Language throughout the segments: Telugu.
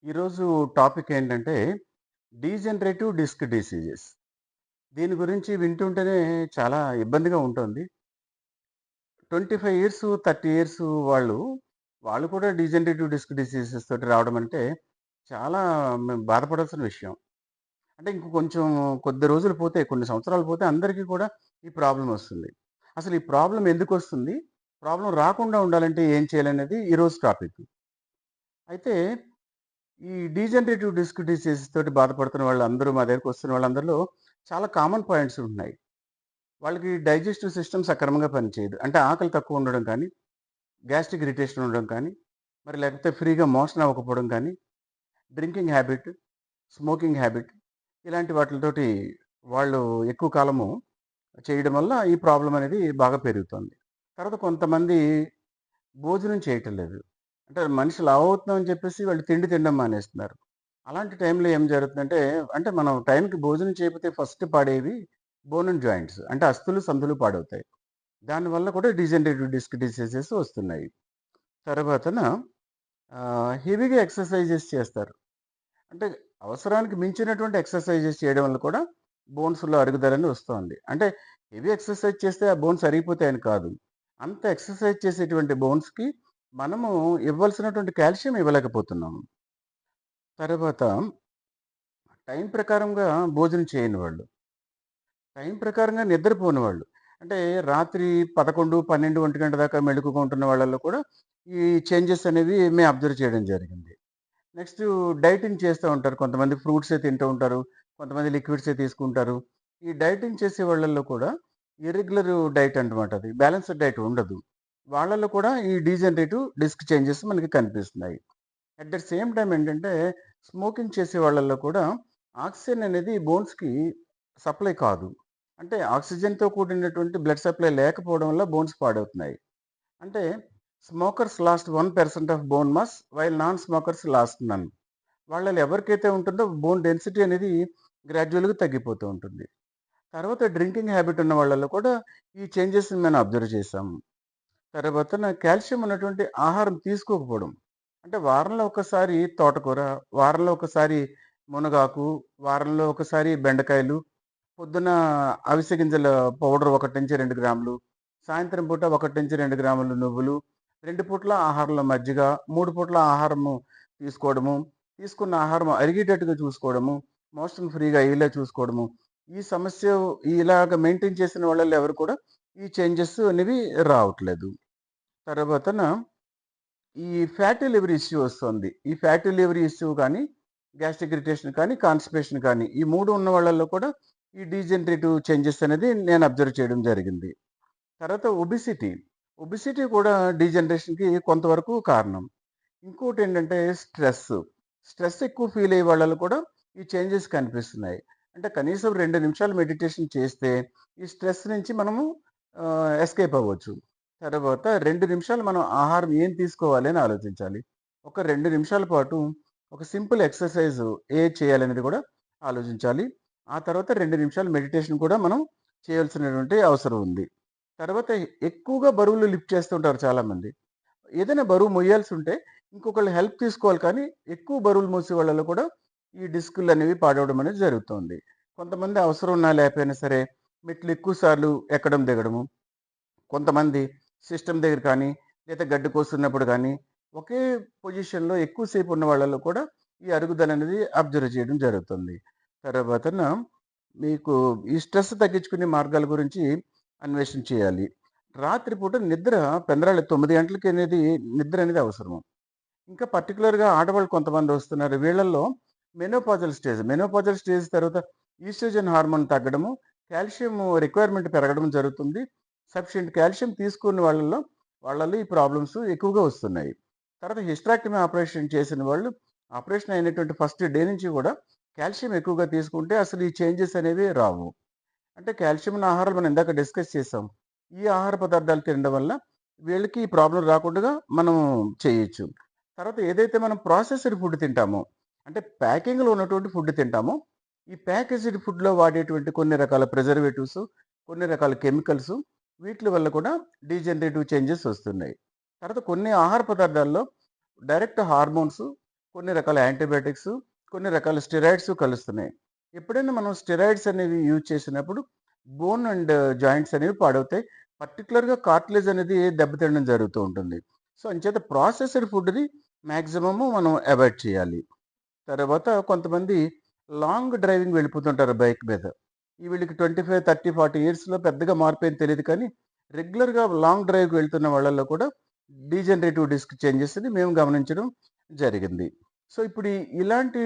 ఈరోజు టాపిక్ ఏంటంటే డీజనరేటివ్ డిస్క్ డిసీజెస్. దీని గురించి వింటుంటేనే చాలా ఇబ్బందిగా ఉంటుంది. 25 ఇయర్స్, 30 ఇయర్స్ వాళ్ళు, వాళ్ళు కూడా డీజనరేటివ్ డిస్క్ డిసీజెస్ తోటి రావడం అంటే చాలా మేము బాధపడాల్సిన విషయం. అంటే ఇంక కొంచెం కొద్ది రోజులు పోతే, కొన్ని సంవత్సరాలు పోతే అందరికీ కూడా ఈ ప్రాబ్లమ్ వస్తుంది. అసలు ఈ ప్రాబ్లమ్ ఎందుకొస్తుంది? ప్రాబ్లమ్ రాకుండా ఉండాలంటే ఏం చేయాలనేది ఈరోజు టాపిక్. అయితే ఈ డీజనరేటివ్ డిస్క్ డిసీజ్ తోటి బాధపడుతున్న వాళ్ళందరూ మా దగ్గరికి వస్తున్న వాళ్ళందరిలో చాలా కామన్ పాయింట్స్ ఉంటున్నాయి. వాళ్ళకి డైజెస్టివ్ సిస్టమ్ సక్రమంగా పనిచేయదు. అంటే ఆకలి తక్కువ ఉండడం కానీ, గ్యాస్ట్రిక్ ఇరిటేషన్ ఉండడం కానీ, మరి లేకపోతే ఫ్రీగా మోషన్ అవ్వకపోవడం కానీ, డ్రింకింగ్ హ్యాబిట్, స్మోకింగ్ హ్యాబిట్ ఇలాంటి వాటితోటి వాళ్ళు ఎక్కువ కాలము చేయడం వల్ల ఈ ప్రాబ్లమ్ అనేది బాగా పెరుగుతుంది. తర్వాత కొంతమంది భోజనం చేయటం లేదు. అంటే మనిషి లావు అవుతున్నామని చెప్పేసి వాళ్ళు తిండి తినడం మానేస్తున్నారు. అలాంటి టైంలో ఏం జరుగుతుందంటే, అంటే మనం టైంకి భోజనం చేయకపోతే ఫస్ట్ పాడేవి బోన్ అండ్ జాయింట్స్. అంటే అస్థులు, సందులు పాడవుతాయి. దానివల్ల కూడా డీజనరేటివ్ డిస్క్ డిసీజెస్ వస్తున్నాయి. తర్వాతన హెవీగా ఎక్సర్‌సైజెస్ చేస్తారు. అంటే అవసరానికి మించినటువంటి ఎక్సర్‌సైజెస్ చేయడం వల్ల కూడా బోన్స్‌లో అరుగుదలని వస్తోంది. అంటే హెవీ ఎక్సర్‌సైజ్ చేస్తే ఆ బోన్స్ అరిగిపోతాయని కాదు. అంత ఎక్సర్‌సైజ్ చేసేటువంటి బోన్స్‌కి మనము ఇవ్వాల్సినటువంటి కాల్షియం ఇవ్వలేకపోతున్నాము. తర్వాత టైం ప్రకారంగా భోజనం చేయని వాళ్ళు. టైం ప్రకారంగా నిద్రపోని వాళ్ళు. అంటే రాత్రి 11, 12, 1 దాకా మెళకువగా ఉంటున్న వాళ్ళలో కూడా ఈ చేంజెస్ అనేవి మేము అబ్జర్వ్ చేయడం జరిగింది. నెక్స్టు డైటింగ్ చేస్తా ఉంటారు. కొంతమంది ఫ్రూట్సే తింటూ ఉంటారు. కొంతమంది లిక్విడ్సే తీసుకుంటారు. ఈ డైటింగ్ చేసే వాళ్ళల్లో కూడా ఇర్రెగ్యులర్ డైట్ అనమాట అది. బ్యాలెన్స్‌డ్ డైట్ ఉండదు. వాళ్ళలో కూడా ఈ డీజనరేటివ్ డిస్క్ చేంజెస్ మనకి కనిపిస్తున్నాయి. అట్ ద సేమ్ టైమ్ ఏంటంటే, స్మోకింగ్ చేసే వాళ్ళలో కూడా ఆక్సిజన్ అనేది బోన్స్‌కి సప్లై కాదు. అంటే ఆక్సిజన్‌తో కూడినటువంటి బ్లడ్ సప్లై లేకపోవడం వల్ల బోన్స్ పాడవుతున్నాయి. అంటే smokers lost 1% of bone mass while non smokers lost none. వాళ్ళలో ఎవరికైతే ఉంటుందో బోన్ డెన్సిటీ అనేది గ్రాడ్యుయల్‌గా తగ్గిపోతూ ఉంటుంది. తర్వాత డ్రింకింగ్ హ్యాబిట్ ఉన్న వాళ్ళలో కూడా ఈ చేంజెస్‌ని మనం అబ్జర్వ్ చేశాము. తర్వాతన కాల్షియం ఉన్నటువంటి ఆహారం తీసుకోకపోవడం. అంటే వారంలో ఒకసారి తోటకూర, వారంలో ఒకసారి మునగాకు, వారంలో ఒకసారి బెండకాయలు, పొద్దున అవిసె గింజల పౌడర్ 1-2 గ్రాములు, సాయంత్రం పూట 1-2 గ్రాములు నువ్వులు, 2 పూట్ల ఆహారంలో మజ్జిగ, 3 పూట్ల ఆహారము తీసుకోవడము, తీసుకున్న ఆహారం అరిగేటట్టుగా చూసుకోవడము, మోషన్ ఫ్రీగా అయ్యేలా చూసుకోవడము. ఈ సమస్య ఇలాగ మెయింటైన్ చేసిన వాళ్ళలో ఎవరు కూడా ఈ చేంజెస్ అనేవి రావట్లేదు. తర్వాతన ఈ ఫ్యాటీ లివర్ ఇష్యూ వస్తుంది. ఈ ఫ్యాటీ లివర్ ఇష్యూ కానీ, గ్యాస్ట్రిక్ ఇరిటేషన్ కానీ, కాన్‌స్టిపేషన్ కానీ ఈ 3 ఉన్న వాళ్ళలో కూడా ఈ డీజనరేటివ్ చేంజెస్ అనేది నేను అబ్జర్వ్ చేయడం జరిగింది. తర్వాత ఒబెసిటీ. ఒబెసిటీ కూడా డీజనరేషన్‌కి కొంతవరకు కారణం. ఇంకోటేంటంటే స్ట్రెస్. స్ట్రెస్ ఎక్కువ ఫీల్ అయ్యే వాళ్ళలో కూడా ఈ చేంజెస్ కనిపిస్తున్నాయి. అంటే కనీసం 2 నిమిషాలు మెడిటేషన్ చేస్తే ఈ స్ట్రెస్ నుంచి మనము ఎస్కేప్ అవ్వచ్చు. తర్వాత 2 నిమిషాలు మనం ఆహారం ఏం తీసుకోవాలి అని ఆలోచించాలి. ఒక 2 నిమిషాల పాటు ఒక సింపుల్ ఎక్సర్‌సైజ్ ఏది చేయాలనేది కూడా ఆలోచించాలి. ఆ తర్వాత 2 నిమిషాలు మెడిటేషన్ కూడా మనం చేయాల్సినటువంటి అవసరం ఉంది. తర్వాత ఎక్కువగా బరువులు లిఫ్ట్ చేస్తుంటారు చాలామంది. ఏదైనా బరువు మొయ్యాల్సుంటే ఇంకొకళ్ళ హెల్ప్ తీసుకోవాలి కానీ, ఎక్కువ బరువులు మోసే వాళ్ళలో కూడా ఈ డిస్కులనేవి పాడవడం అనేది జరుగుతోంది. కొంతమంది అవసరం ఉన్నా లేకపోయినా సరే, మెట్లు ఎక్కువ సార్లు ఎక్కడం, దిగడము. కొంతమంది సిస్టమ్ దగ్గర కానీ, లేదా గడ్డి కోస్తున్నప్పుడు గానీ, ఒకే పొజిషన్‌లో ఎక్కువ సేపు ఉన్న వాళ్ళలో కూడా ఈ అరుగుదలనేది అబ్జర్వ్ చేయడం జరుగుతుంది. తర్వాతన మీకు ఈ స్ట్రెస్ తగ్గించుకునే మార్గాల గురించి అన్వేషణ చేయాలి. రాత్రి పూట నిద్ర పెందరాళి 9 గంటలకి అనేది నిద్ర అనేది అవసరము. ఇంకా పర్టిక్యులర్‌గా ఆడవాళ్ళు కొంతమంది వస్తున్నారు. వీళ్ళల్లో మెనోపాజల్ స్టేజ్ తర్వాత ఈస్ట్రోజన్ హార్మోన్ తగ్గడము, కాల్షియం రిక్వైర్మెంట్ పెరగడం జరుగుతుంది. సఫిషియెంట్ కాల్షియం తీసుకున్న వాళ్ళలో ఈ ప్రాబ్లమ్స్ ఎక్కువగా వస్తున్నాయి. తర్వాత హిస్టెరెక్టమీ ఆపరేషన్ చేసిన వాళ్ళు ఆపరేషన్ అయినటువంటి ఫస్ట్ డే నుంచి కూడా కాల్షియం ఎక్కువగా తీసుకుంటే అసలు ఈ చేంజెస్ అనేవి రావు. అంటే కాల్షియం ఉన్న ఆహారాలు మనం ఇందాక డిస్కస్ చేసాం. ఈ ఆహార పదార్థాలు తినడం వల్ల వీళ్ళకి ఈ ప్రాబ్లమ్ రాకుండగా మనం చేయొచ్చు. తర్వాత ఏదైతే మనం ప్రాసెస్డ్ ఫుడ్ తింటామో, అంటే ప్యాకింగ్‌లో ఉన్నటువంటి ఫుడ్ తింటామో, ఈ ప్యాకేజ్డ్ ఫుడ్‌లో వాడేటువంటి కొన్ని రకాల ప్రిజర్వేటివ్స్, కొన్ని రకాల కెమికల్స్ వీట్లి వల్ల కూడా డీజనరేటివ్ చేంజెస్ వస్తున్నాయి. తర్వాత కొన్ని ఆహార పదార్థాల్లో డైరెక్ట్ హార్మోన్స్ కొన్ని రకాల యాంటీబయాటిక్స్, కొన్ని రకాల స్టెరాయిడ్స్ కలుస్తున్నాయి. ఎప్పుడైనా మనం స్టెరాయిడ్స్ అనేవి యూజ్ చేసినప్పుడు బోన్ అండ్ జాయింట్స్ అనేవి పాడవుతాయి. పర్టిక్యులర్‌గా కార్టిలేజ్ అనేది దెబ్బతినడం జరుగుతూ ఉంటుంది. సో, అంచేత ప్రాసెస్డ్ ఫుడ్‌ని మాక్సిమము మనం అవాయిడ్ చేయాలి. తర్వాత కొంతమంది లాంగ్ డ్రైవింగ్ వెళ్ళిపోతుంటారు బైక్ మీద. వీళ్ళకి 25, 30, 40 ఇయర్స్‌లో పెద్దగా మార్పేం తెలీదు కానీ, రెగ్యులర్‌గా లాంగ్ డ్రైవ్‌కి వెళ్తున్న వాళ్ళలో కూడా డీజనరేటివ్ డిస్క్ చేంజెస్‌ని మేము గమనించడం జరిగింది. సో, ఇప్పుడు ఇలాంటి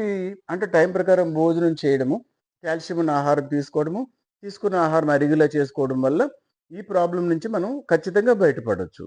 అంటే టైం ప్రకారం భోజనం చేయడము, కాల్షియం ఉన్న ఆహారం తీసుకోవడము, తీసుకున్న ఆహారం అరిగేలా చేసుకోవడం వల్ల ఈ ప్రాబ్లమ్ నుంచి మనం ఖచ్చితంగా బయటపడొచ్చు.